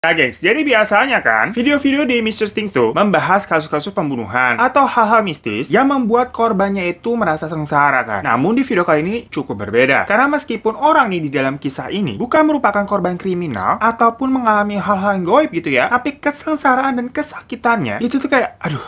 Nah guys, jadi biasanya kan video-video di Mr. Things tuh membahas kasus-kasus pembunuhan atau hal-hal mistis yang membuat korbannya itu merasa sengsara kan. Namun di video kali ini cukup berbeda, karena meskipun orang nih di dalam kisah ini bukan merupakan korban kriminal ataupun mengalami hal-hal yang goib gitu ya, tapi kesengsaraan dan kesakitannya itu tuh kayak aduh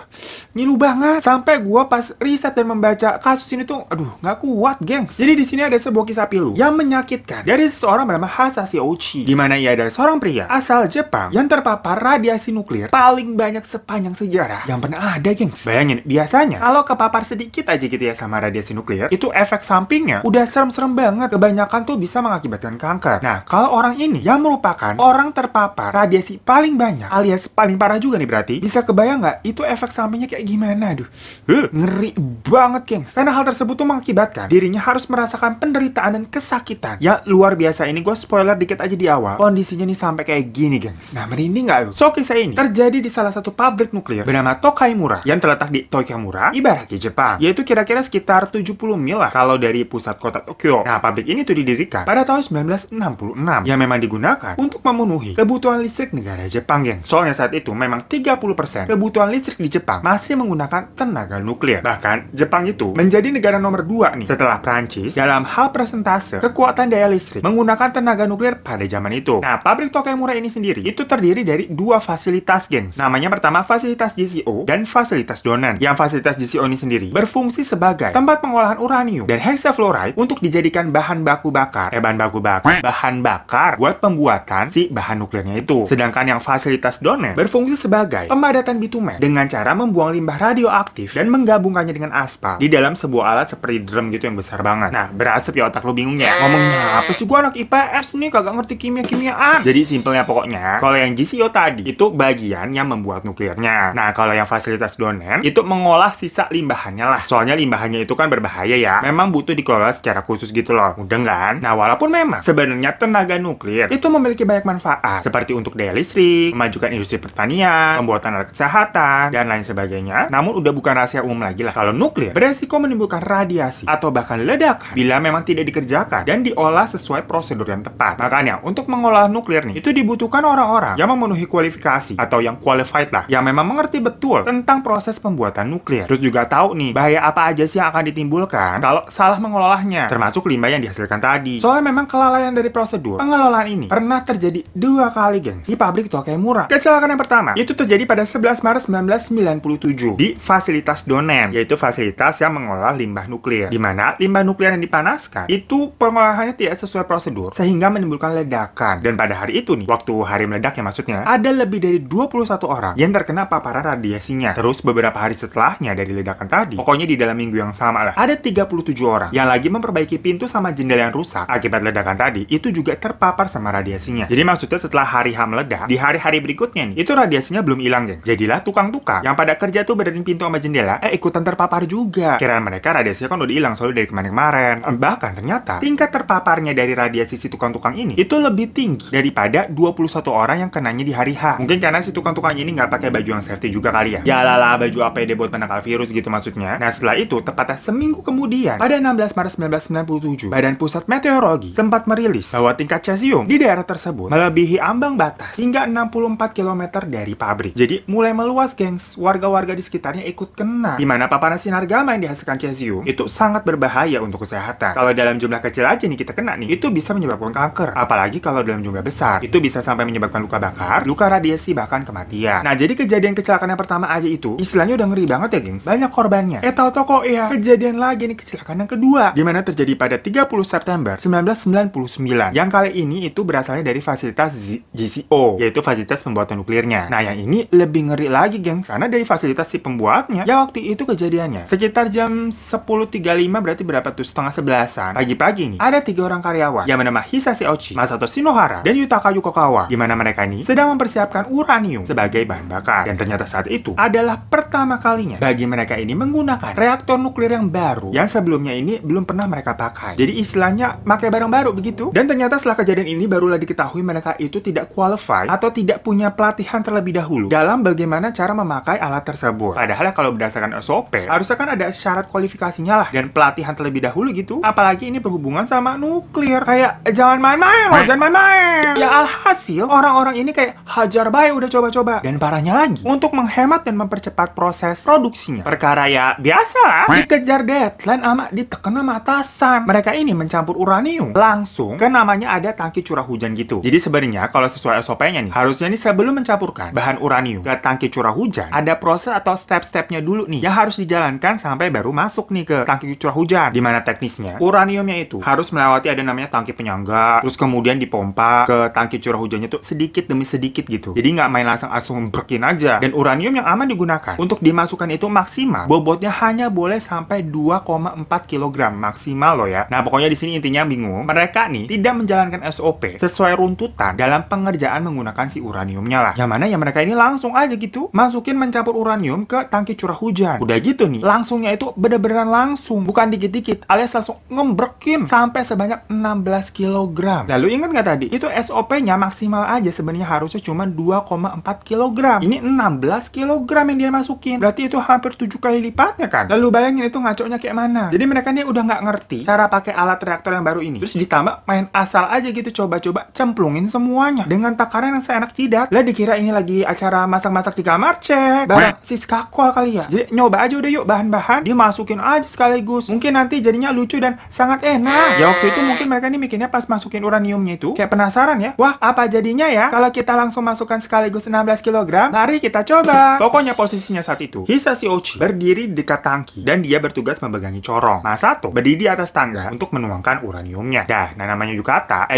nyilu banget. Sampai gua pas riset dan membaca kasus ini tuh aduh nggak kuat gengs. Jadi di sini ada sebuah kisah pilu yang menyakitkan dari seseorang bernama Hasashi Ouchi, di mana ia adalah seorang pria asal Jepang yang terpapar radiasi nuklir paling banyak sepanjang sejarah yang pernah ada, gengs. Bayangin, biasanya kalau kepapar sedikit aja gitu ya sama radiasi nuklir, itu efek sampingnya udah serem-serem banget. Kebanyakan tuh bisa mengakibatkan kanker. Nah, kalau orang ini yang merupakan orang terpapar radiasi paling banyak alias paling parah juga nih, berarti bisa kebayang nggak itu efek sampingnya kayak gimana? Aduh, ngeri banget, gengs. Karena hal tersebut tuh mengakibatkan dirinya harus merasakan penderitaan dan kesakitan ya luar biasa. Ini gue spoiler dikit aja di awal, kondisinya nih sampai kayak gini, gengs. Nah, merinding nggak lu? So, kisah ini terjadi di salah satu pabrik nuklir bernama Tokaimura yang terletak di Tokaimura, Ibaraki, Jepang. Yaitu kira-kira sekitar 70 mil lah kalau dari pusat kota Tokyo. Nah, pabrik ini tuh didirikan pada tahun 1966 yang memang digunakan untuk memenuhi kebutuhan listrik negara Jepang, geng. Soalnya saat itu memang 30% kebutuhan listrik di Jepang masih menggunakan tenaga nuklir. Bahkan, Jepang itu menjadi negara nomor 2 nih setelah Prancis dalam hal persentase kekuatan daya listrik menggunakan tenaga nuklir pada zaman itu. Nah, pabrik Tokaimura ini sendiri itu terdiri dari dua fasilitas, gengs. Namanya pertama fasilitas GCO dan fasilitas Donan. Yang fasilitas GCO ini sendiri berfungsi sebagai tempat pengolahan uranium dan hexafluoride untuk dijadikan bahan bakar buat pembuatan si bahan nuklirnya itu. Sedangkan yang fasilitas Donan berfungsi sebagai pemadatan bitumen dengan cara membuang limbah radioaktif dan menggabungkannya dengan aspal di dalam sebuah alat seperti drum gitu yang besar banget. Nah, berasap ya otak lu bingungnya. Ngomongnya apa sih, gua anak IPS nih kagak ngerti kimia-kimiaan. Jadi simpelnya pokoknya kalau yang GCO tadi itu bagian yang membuat nuklirnya. Nah, kalau yang fasilitas Donan itu mengolah sisa limbahannya lah. Soalnya limbahannya itu kan berbahaya ya. Memang butuh dikelola secara khusus gitu loh. Mudah kan? Nah, walaupun memang sebenarnya tenaga nuklir itu memiliki banyak manfaat seperti untuk daya listrik, memajukan industri pertanian, pembuatan alat kesehatan, dan lain sebagainya. Namun udah bukan rahasia umum lagi lah kalau nuklir beresiko menimbulkan radiasi atau bahkan ledakan bila memang tidak dikerjakan dan diolah sesuai prosedur yang tepat. Makanya untuk mengolah nuklir nih itu dibutuhkan orang-orang yang memenuhi kualifikasi atau yang qualified lah, yang memang mengerti betul tentang proses pembuatan nuklir. Terus juga tahu nih bahaya apa aja sih yang akan ditimbulkan kalau salah mengolahnya, termasuk limbah yang dihasilkan tadi. Soalnya memang kelalaian dari prosedur pengelolaan ini pernah terjadi 2 kali, gengs, di pabrik Tokaimura. Kecelakaan yang pertama itu terjadi pada 11 Maret 1997 di fasilitas Donan, yaitu fasilitas yang mengolah limbah nuklir, di mana limbah nuklir yang dipanaskan itu pengolahannya tidak sesuai prosedur sehingga menimbulkan ledakan. Dan pada hari itu nih, waktu hari meledaknya maksudnya, ada lebih dari 21 orang yang terkena paparan radiasinya. Terus beberapa hari setelahnya dari ledakan tadi, pokoknya di dalam minggu yang sama lah, ada 37 orang yang lagi memperbaiki pintu sama jendela yang rusak akibat ledakan tadi, itu juga terpapar sama radiasinya. Jadi maksudnya setelah hari H meledak, di hari-hari berikutnya nih, itu radiasinya belum hilang, geng. Jadilah tukang-tukang yang pada kerja tuh benerin pintu sama jendela, ikutan terpapar juga. Kiraan mereka radiasinya kan udah hilang soalnya dari kemarin-kemarin. Bahkan ternyata tingkat terpaparnya dari radiasi si tukang-tukang ini itu lebih tinggi daripada 21 orang yang kenanya di hari H. Mungkin karena si tukang-tukang ini nggak pakai baju yang safety juga kali ya. Ya lala, baju APD buat menangkal virus gitu maksudnya. Nah, setelah itu tepatnya seminggu kemudian, pada 16 Maret 1997, Badan Pusat Meteorologi sempat merilis bahwa tingkat cesium di daerah tersebut melebihi ambang batas hingga 64 km dari pabrik. Jadi mulai meluas, gengs. Warga-warga di sekitarnya ikut kena. Di mana paparan sinar gamma yang dihasilkan cesium itu sangat berbahaya untuk kesehatan. Kalau dalam jumlah kecil aja nih kita kena nih, itu bisa menyebabkan kanker. Apalagi kalau dalam jumlah besar, itu bisa sampai menyebabkan luka bakar, luka radiasi, bahkan kematian. Nah, jadi kejadian kecelakaan yang pertama aja itu istilahnya udah ngeri banget ya, gengs. Banyak korbannya. Tahu-tahu kok ya kejadian lagi nih, kecelakaan yang kedua, di mana terjadi pada 30 September 1999. Yang kali ini itu berasalnya dari fasilitas GCO, yaitu fasilitas pembuatan nuklirnya. Nah, yang ini lebih ngeri lagi, gengs, karena dari fasilitas si pembuatnya, ya waktu itu kejadiannya sekitar jam 10.35, berarti berapa tuh, setengah 11-an pagi-pagi nih, ada 3 orang karyawan yang bernama Hisashi Ouchi, Masato Shinohara, dan Yutaka Yukokawa, di mana mereka ini sedang mempersiapkan uranium sebagai bahan bakar. Dan ternyata saat itu adalah pertama kalinya bagi mereka ini menggunakan reaktor nuklir yang baru yang sebelumnya ini belum pernah mereka pakai. Jadi istilahnya pakai barang baru begitu. Dan ternyata setelah kejadian ini barulah diketahui mereka itu tidak qualified atau tidak punya pelatihan terlebih dahulu dalam bagaimana cara memakai alat tersebut. Padahal kalau berdasarkan SOP harusnya kan ada syarat kualifikasinya lah dan pelatihan terlebih dahulu gitu. Apalagi ini berhubungan sama nuklir. Kayak jangan main-main loh, jangan main-main. Ya alhasil orang orang-orang ini kayak hajar baik udah coba-coba. Dan parahnya lagi, untuk menghemat dan mempercepat proses produksinya, perkara ya biasa lah, dikejar deadline sama ditekan sama atasan. Mereka ini mencampur uranium langsung ke namanya ada tangki curah hujan gitu. Jadi sebenarnya kalau sesuai SOP-nya nih, harusnya nih sebelum mencampurkan bahan uranium ke tangki curah hujan, ada proses atau step-stepnya dulu nih yang harus dijalankan sampai baru masuk nih ke tangki curah hujan. Dimana teknisnya, uraniumnya itu harus melewati ada namanya tangki penyangga, terus kemudian dipompa ke tangki curah hujannya tuh sedikit demi sedikit gitu. Jadi nggak main langsung berkin aja. Dan uranium yang aman digunakan untuk dimasukkan itu maksimal bobotnya hanya boleh sampai 2,4 kg maksimal loh ya. Nah pokoknya di sini intinya bingung. Mereka nih tidak menjalankan SOP sesuai runtutan dalam pengerjaan menggunakan si uraniumnya lah. Yang mana ya mereka ini langsung aja gitu masukin mencampur uranium ke tangki curah hujan. Udah gitu nih, langsungnya itu bener-beneran langsung, bukan dikit-dikit, alias langsung ngebrekin sampai sebanyak 16 kg. Lalu ingat nggak tadi? Itu SOP-nya maksimal aja sebenarnya harusnya cuma 2,4 kg. Ini 16 kg yang dia masukin. Berarti itu hampir 7 kali lipatnya kan? Lalu bayangin itu ngaconya kayak mana? Jadi mereka nih udah nggak ngerti cara pakai alat reaktor yang baru ini. Terus ditambah main asal aja gitu, coba-coba cemplungin semuanya dengan takaran yang seenak jidat. Lah dikira ini lagi acara masak-masak di kamar cek bareng Siska Kol kali ya. Jadi nyoba aja udah yuk bahan-bahan, dimasukin aja sekaligus. Mungkin nanti jadinya lucu dan sangat enak. Ya waktu itu mungkin mereka nih mikirnya pas masukin uraniumnya itu kayak penasaran ya. Wah, apa jadinya ya kalau kita langsung masukkan sekaligus 16 kg? Mari kita coba. Pokoknya posisinya saat itu, Hisashi Ouchi berdiri di dekat tangki dan dia bertugas memegangi corong. Masato berdiri di atas tangga untuk menuangkan uraniumnya. Dah, nah namanya Yutaka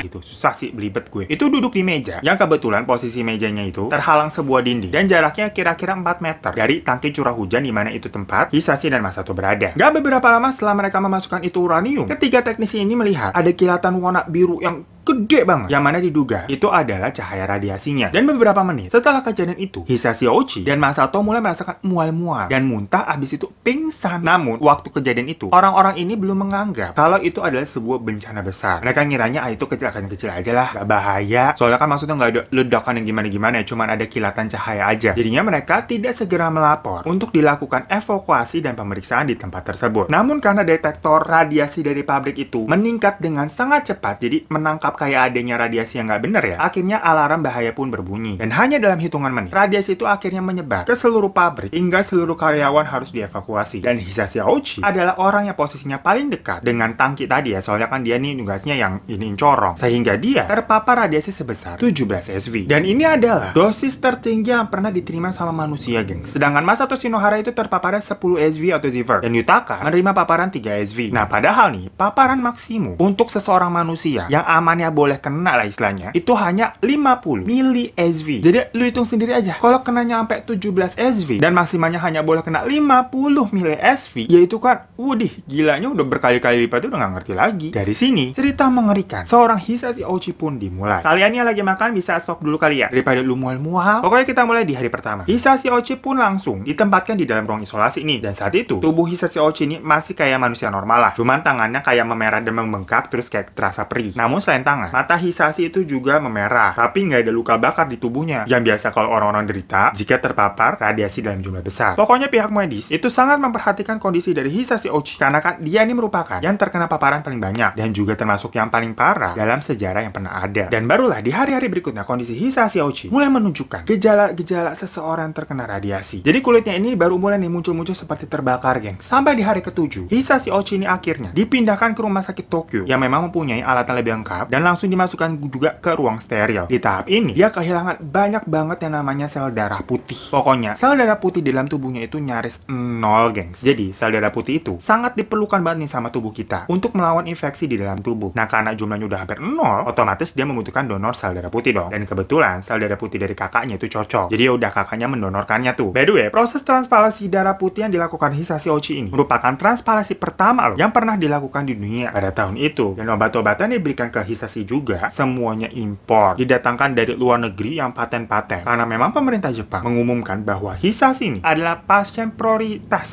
gitu. Susah sih belibet gue. Itu duduk di meja yang kebetulan posisi mejanya itu terhalang sebuah dinding dan jaraknya kira-kira 4 meter dari tangki curah hujan di mana itu tempat Hisashi dan Masato berada. Gak beberapa lama setelah mereka memasukkan itu uranium, ketiga teknisi ini melihat ada kilatan warna biru yang gede banget, yang mana diduga itu adalah cahaya radiasinya. Dan beberapa menit setelah kejadian itu, Hisashi Ouchi dan Masato mulai merasakan mual-mual dan muntah, abis itu pingsan. Namun, waktu kejadian itu, orang-orang ini belum menganggap kalau itu adalah sebuah bencana besar. Mereka ngiranya itu kecil aja lah, gak bahaya. Soalnya kan maksudnya nggak ada ledakan yang gimana-gimana ya, cuman ada kilatan cahaya aja. Jadinya mereka tidak segera melapor untuk dilakukan evakuasi dan pemeriksaan di tempat tersebut. Namun karena detektor radiasi dari pabrik itu meningkat dengan sangat cepat, jadi menangkap kayak adanya radiasi yang nggak bener ya, akhirnya alarm bahaya pun berbunyi. Dan hanya dalam hitungan menit, radiasi itu akhirnya menyebar ke seluruh pabrik hingga seluruh karyawan harus dievakuasi. Dan Hisashi Ouchi adalah orang yang posisinya paling dekat dengan tangki tadi ya, soalnya kan dia nih tugasnya yang ini corong, sehingga dia terpapar radiasi sebesar 17 SV. Dan ini adalah dosis tertinggi yang pernah diterima sama manusia, gengs. Sedangkan Masato Shinohara itu terpaparnya 10 SV atau Ziver, dan Yutaka menerima paparan 3 SV. Nah, padahal nih, paparan maksimum untuk seseorang manusia yang amannya boleh kena lah istilahnya, itu hanya 50 mili SV. Jadi lu hitung sendiri aja, kalau kenanya sampai 17 SV dan maksimalnya hanya boleh kena 50 mili SV, yaitu kan, wudih, gilanya udah berkali-kali lipat, udah nggak ngerti lagi. Dari sini, cerita mengerikan seorang Hisashi Ouchi pun dimulai. Kalian yang lagi makan bisa stop dulu kali ya, daripada lu mual-mual. Pokoknya kita mulai di hari pertama. Hisashi Ouchi pun langsung ditempatkan di dalam ruang isolasi ini. Dan saat itu, tubuh Hisashi Ouchi ini masih kayak manusia normal lah. Cuman tangannya kayak memerah dan membengkak, terus kayak terasa perih. Namun selain tangan, mata Hisashi itu juga memerah, tapi nggak ada luka bakar di tubuhnya, yang biasa kalau orang-orang derita jika terpapar radiasi dalam jumlah besar. Pokoknya pihak medis itu sangat memperhatikan kondisi dari Hisashi Ouchi, karena kan dia ini merupakan yang terkena paparan paling banyak, dan juga termasuk yang paling parah dalam sejarah yang pernah ada. Dan barulah di hari-hari berikutnya, kondisi Hisashi Ouchi mulai menunjukkan gejala-gejala seseorang terkena radiasi. Jadi kulitnya ini baru mulai nih muncul-muncul seperti terbakar, gengs. Sampai di hari ke-7, Hisashi Ouchi ini akhirnya dipindahkan ke rumah sakit Tokyo yang memang mempunyai alat yang lebih lengkap, dan langsung dimasukkan juga ke ruang steril. Di tahap ini, dia kehilangan banyak banget yang namanya sel darah putih. Pokoknya, sel darah putih di dalam tubuhnya itu nyaris 0, gengs. Jadi, sel darah putih itu sangat diperlukan banget nih sama tubuh kita untuk melawan infeksi di dalam tubuh. Nah, karena jumlahnya udah hampir 0, otomatis dia membutuhkan donor sel darah putih dong. Dan kebetulan, sel darah putih dari kakaknya itu cocok. Jadi, ya udah kakaknya mendonorkannya tuh. By the way, proses transplantasi darah putih yang dilakukan Hisashi Ouchi ini merupakan transplantasi pertama loh yang pernah dilakukan di dunia pada tahun itu. Dan obat-obatan yang diberikan ke Hisashi juga semuanya impor, didatangkan dari luar negeri yang paten-paten. Karena memang pemerintah Jepang mengumumkan bahwa Hisashi ini adalah pasien prioritas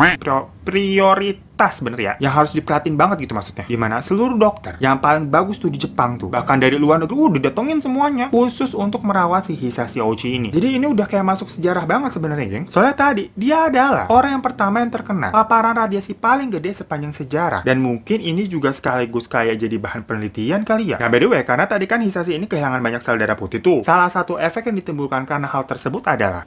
prioritas bener ya, yang harus diperhatiin banget gitu maksudnya. Dimana seluruh dokter yang paling bagus tuh di Jepang tuh, bahkan dari luar negeri didatengin semuanya khusus untuk merawat si Hisashi Ouchi ini. Jadi ini udah kayak masuk sejarah banget sebenarnya, geng. Soalnya tadi dia adalah orang yang pertama yang terkena paparan radiasi paling gede sepanjang sejarah, dan mungkin ini juga sekaligus kayak jadi bahan penelitian kali ya. Nah, by the way, karena tadi kan Hisashi ini kehilangan banyak sel darah putih tuh. Salah satu efek yang ditimbulkan karena hal tersebut adalah,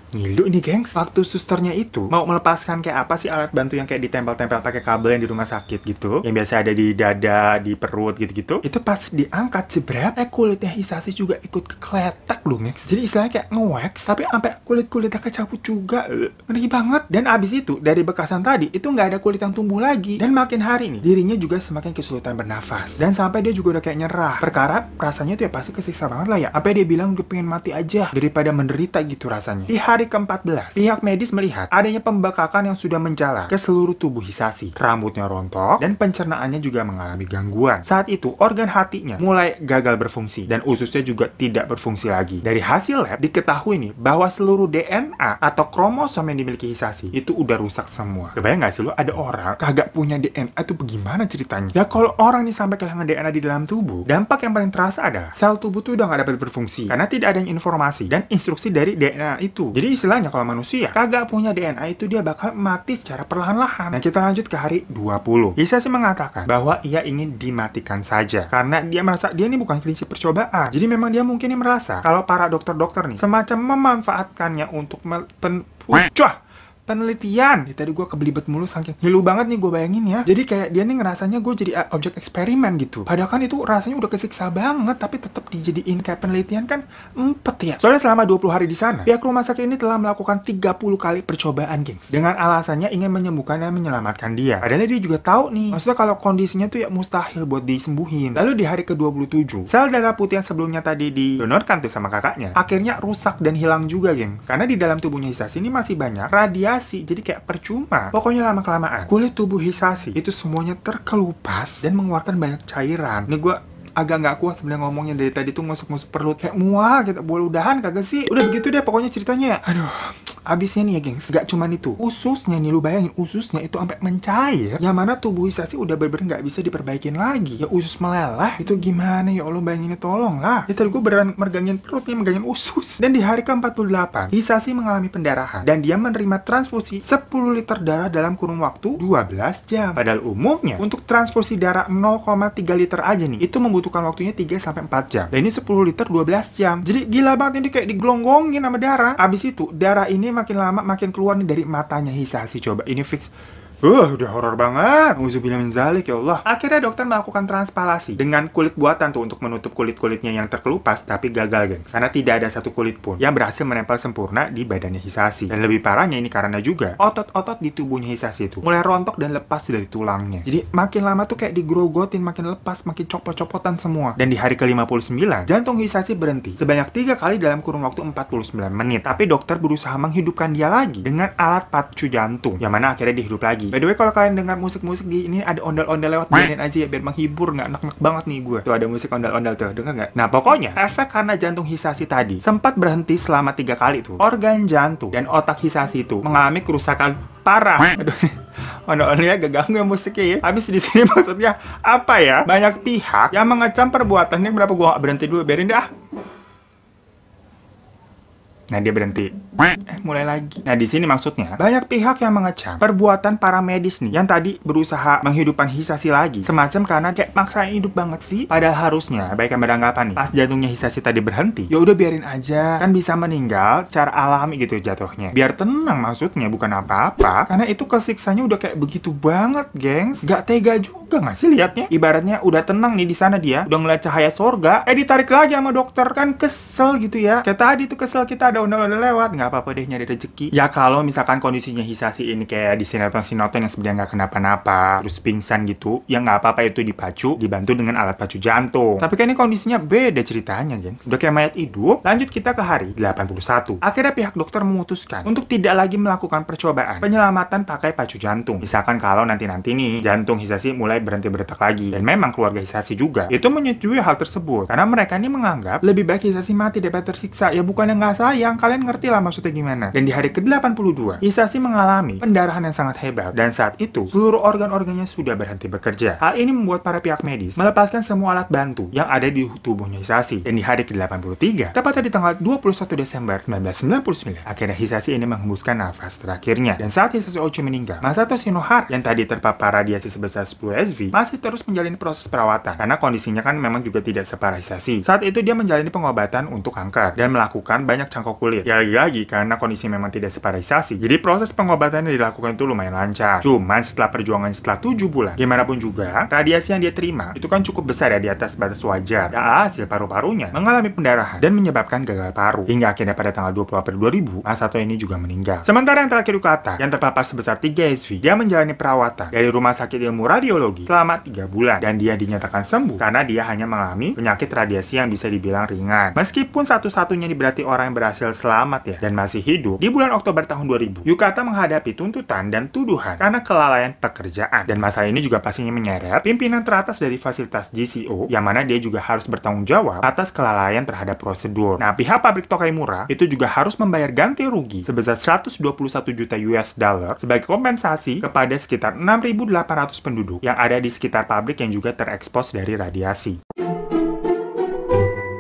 ngilu nih, gengs. Waktu susternya itu mau melepaskan kayak apa sih alat bantu yang kayak ditempel-tempel pakai kabel yang di rumah sakit gitu, yang biasa ada di dada, di perut gitu-gitu. Itu pas diangkat jebret, kulitnya Hisashi juga ikut kekletak loh, gengs. Jadi istilahnya kayak nge-wax, tapi sampai kulit-kulitnya kecabut juga. Ngeri banget. Dan abis itu dari bekasan tadi itu nggak ada kulit yang tumbuh lagi. Dan makin hari nih dirinya juga semakin kesulitan bernafas. Dan sampai dia juga udah kayak nyerah. Perkara rasanya tuh ya pasti kesiksa banget lah ya. Sampai dia bilang udah pengen mati aja daripada menderita gitu rasanya. Di hari ke-14, pihak medis melihat adanya pembekakan yang sudah menjalar ke seluruh tubuh Hisashi. Rambutnya rontok dan pencernaannya juga mengalami gangguan. Saat itu, organ hatinya mulai gagal berfungsi dan ususnya juga tidak berfungsi lagi. Dari hasil lab, diketahui nih bahwa seluruh DNA atau kromosom yang dimiliki Hisashi itu udah rusak semua. Kebayang nggak sih lo, ada orang kagak punya DNA itu bagaimana ceritanya? Ya kalau orang nih sampai kehilangan DNA di dalam tubuh, dampak yang paling terasa adalah sel tubuh tuh udah nggak dapat berfungsi karena tidak ada informasi dan instruksi dari DNA itu. Jadi istilahnya kalau manusia kagak punya DNA itu dia bakal mati secara perlahan-lahan. Nah, kita lanjut ke hari 20. Hisashi mengatakan bahwa ia ingin dimatikan saja karena dia merasa dia ini bukan prinsip percobaan. Jadi memang dia mungkin merasa kalau para dokter-dokter nih semacam memanfaatkannya untuk penelitian. Tadi gue kebelibet mulu saking ngilu banget nih gue bayangin ya. Jadi kayak dia nih ngerasanya gue jadi objek eksperimen gitu. Padahal kan itu rasanya udah kesiksa banget, tapi tetap dijadiin kayak penelitian kan empet ya. Soalnya selama 20 hari di sana, pihak rumah sakit ini telah melakukan 30 kali percobaan, gengs. Dengan alasannya ingin menyembuhkan dan menyelamatkan dia. Padahal dia juga tahu nih, maksudnya kalau kondisinya tuh ya mustahil buat disembuhin. Lalu di hari ke-27, sel darah putih yang sebelumnya tadi didonorkan tuh sama kakaknya, akhirnya rusak dan hilang juga, gengs. Karena di dalam tubuhnya Hisashi ini masih banyak radiasi. Jadi kayak percuma. Pokoknya lama-kelamaan kulit tubuh Hisashi itu semuanya terkelupas dan mengeluarkan banyak cairan. Ini gue agak nggak kuat sebenarnya ngomongnya, dari tadi tuh ngusuk-ngusuk perut kayak mual gitu. Boleh udahan kagak sih? Udah begitu deh pokoknya ceritanya. Aduh, abisnya nih ya, gengs. Gak cuman itu, ususnya nih, lu bayangin ususnya itu sampai mencair, yang mana tubuh Hisashi udah bener-bener nggak bisa diperbaikin lagi. Ya usus meleleh itu gimana ya Allah, bayanginnya, tolong lah. Ya tadi gue beneran megangin perutnya, megangin usus. Dan di hari ke-48 Hisashi mengalami pendarahan dan dia menerima transfusi 10 liter darah dalam kurun waktu 12 jam. Padahal umumnya untuk transfusi darah 0,3 liter aja nih itu membutuhkan waktunya 3-4 jam. Dan ini 10 liter 12 jam. Jadi gila banget ini, kayak digelonggongin sama darah. Abis itu darah ini makin lama makin keluar nih dari matanya Hisashi. Coba ini fix. Udah horor banget. Uzubillah min zalik, ya Allah. Akhirnya dokter melakukan transpalasi dengan kulit buatan tuh untuk menutup kulit-kulitnya yang terkelupas, tapi gagal, gengs. Karena tidak ada satu kulit pun yang berhasil menempel sempurna di badannya Hisashi. Dan lebih parahnya ini karena juga otot-otot di tubuhnya Hisashi itu mulai rontok dan lepas dari tulangnya. Jadi makin lama tuh kayak digrogotin, makin lepas, makin copot-copotan semua. Dan di hari ke-59, jantung Hisashi berhenti sebanyak 3 kali dalam kurun waktu 49 menit. Tapi dokter berusaha menghidupkan dia lagi dengan alat pacu jantung, yang mana akhirnya dihidup lagi. By the way, kalau kalian dengar musik-musik di ini ada ondel-ondel lewat, biarin aja ya biar menghibur, nggak enak-enak banget nih gue. Tuh ada musik ondel-ondel tuh, dengar nggak? Nah pokoknya efek karena jantung Hisashi tadi sempat berhenti selama 3 kali tuh, organ jantung dan otak Hisashi itu mengalami kerusakan parah. Aduh, ondel-ondelnya gak ganggu ya musiknya ya. Habis di sini maksudnya apa ya? Banyak pihak yang mengecam perbuatannya. Berapa gue nggak berhenti dulu, biarin dah. Nah, dia berhenti. Mulai lagi. Nah, di sini maksudnya banyak pihak yang mengecam perbuatan para medis nih yang tadi berusaha menghidupkan Hisashi lagi. Semacam karena kayak maksain hidup banget sih. Padahal harusnya baik yang beranggapan nih, pas jantungnya Hisashi tadi berhenti, ya udah biarin aja. Kan bisa meninggal secara alami gitu jatuhnya. Biar tenang maksudnya, bukan apa-apa. Karena itu kesiksanya udah kayak begitu banget, gengs. Gak tega juga nggak sih liatnya? Ibaratnya udah tenang nih di sana dia, udah ngeliat cahaya surga, ditarik lagi sama dokter. Kan kesel gitu ya. Kayak tadi tuh kesel kita ada ondel-ondel lewat, nggak apa-apa deh nyari rezeki. Ya kalau misalkan kondisinya Hisashi ini kayak di sinetron-sinetron yang sebenarnya nggak kenapa-napa, terus pingsan gitu, ya nggak apa-apa itu dipacu, dibantu dengan alat pacu jantung. Tapi kan ini kondisinya beda ceritanya, gengs. Udah kayak mayat hidup. Lanjut kita ke hari 81. Akhirnya pihak dokter memutuskan untuk tidak lagi melakukan percobaan penyelamatan pakai pacu jantung. Misalkan kalau nanti-nanti nih jantung Hisashi mulai berhenti berdetak lagi. Dan memang keluarga Hisashi juga itu menyetujui hal tersebut. Karena mereka ini menganggap lebih baik Hisashi mati daripada tersiksa. Ya bukannya nggak sayang, yang kalian ngerti lah maksudnya gimana. Dan di hari ke-82, Hisashi mengalami pendarahan yang sangat hebat, dan saat itu seluruh organ-organnya sudah berhenti bekerja. Hal ini membuat para pihak medis melepaskan semua alat bantu yang ada di tubuhnya Hisashi. Dan di hari ke-83, tepatnya di tanggal 21 Desember 1999, akhirnya Hisashi ini menghembuskan nafas terakhirnya. Dan saat Hisashi Ochi meninggal, Masato Shinohara yang tadi terpapar radiasi sebesar 10 SV masih terus menjalani proses perawatan karena kondisinya kan memang juga tidak separah Hisashi. Saat itu dia menjalani pengobatan untuk kanker dan melakukan banyak cangkok kulit. Ya lagi karena kondisi memang tidak separah Hisashi, jadi proses pengobatan yang dilakukan itu lumayan lancar. Cuman setelah perjuangan setelah 7 bulan, gimana pun juga radiasi yang dia terima itu kan cukup besar ya, di atas batas wajar. Ya hasil paru-parunya mengalami pendarahan dan menyebabkan gagal paru. Hingga akhirnya pada tanggal 20 April 2000, Masato ini juga meninggal. Sementara yang terakhir Yukata yang terpapar sebesar 3 SV, dia menjalani perawatan dari Rumah Sakit Ilmu Radiologi selama 3 bulan dan dia dinyatakan sembuh karena dia hanya mengalami penyakit radiasi yang bisa dibilang ringan. Meskipun satu-satunya berarti orang yang berhasil selamat ya dan masih hidup, di bulan Oktober tahun 2000, Yukata menghadapi tuntutan dan tuduhan karena kelalaian pekerjaan. Dan masalah ini juga pastinya menyeret pimpinan teratas dari fasilitas GCO, yang mana dia juga harus bertanggung jawab atas kelalaian terhadap prosedur. Nah, pihak pabrik Tokemura itu juga harus membayar ganti rugi sebesar 121 juta US dollar sebagai kompensasi kepada sekitar 6.800 penduduk yang ada di sekitar pabrik yang juga terekspos dari radiasi.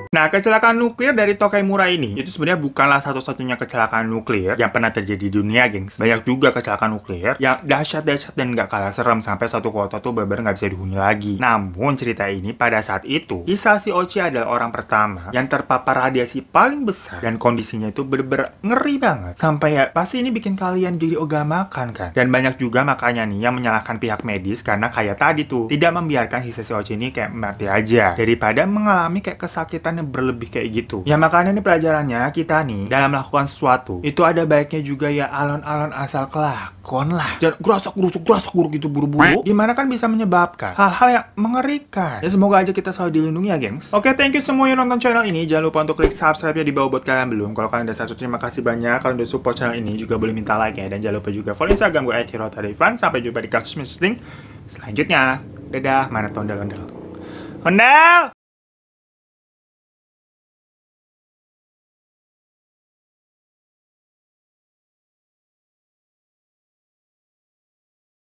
Nah, kecelakaan nuklir dari Tokemura ini itu sebenarnya bukanlah satu-satunya kecelakaan nuklir yang pernah terjadi di dunia, gengs. Banyak juga kecelakaan nuklir yang dahsyat-dahsyat dan nggak kalah serem sampai satu kota tuh benar-benar nggak bisa dihuni lagi. Namun cerita ini pada saat itu, Hisashi Ochi adalah orang pertama yang terpapar radiasi paling besar dan kondisinya itu bener-bener ngeri banget. Sampai ya pasti ini bikin kalian jadi ogah makan kan. Dan banyak juga makanya nih yang menyalahkan pihak medis karena kayak tadi tuh tidak membiarkan Hisashi Ochi ini kayak mati aja daripada mengalami kayak kesakitan yang berlebih kayak gitu. Ya makanya nih pelajarannya kita nih dalam melakukan sesuatu itu ada baiknya juga ya alon-alon asal kelakon lah. Jangan gerasok-gerusuk gitu buru-buru, dimana kan bisa menyebabkan hal-hal yang mengerikan. Ya semoga aja kita selalu dilindungi ya gengs. Oke, thank you semua yang nonton channel ini. Jangan lupa untuk klik subscribe-nya di bawah buat kalian belum. Kalau kalian udah terima kasih banyak. Kalau udah support channel ini juga boleh minta like ya. Dan jangan lupa juga follow Instagram gue @hirotarivan. Sampai jumpa di kasus Mr. Thing selanjutnya. Dadah, mana tuh ondel-ondel. Ondel!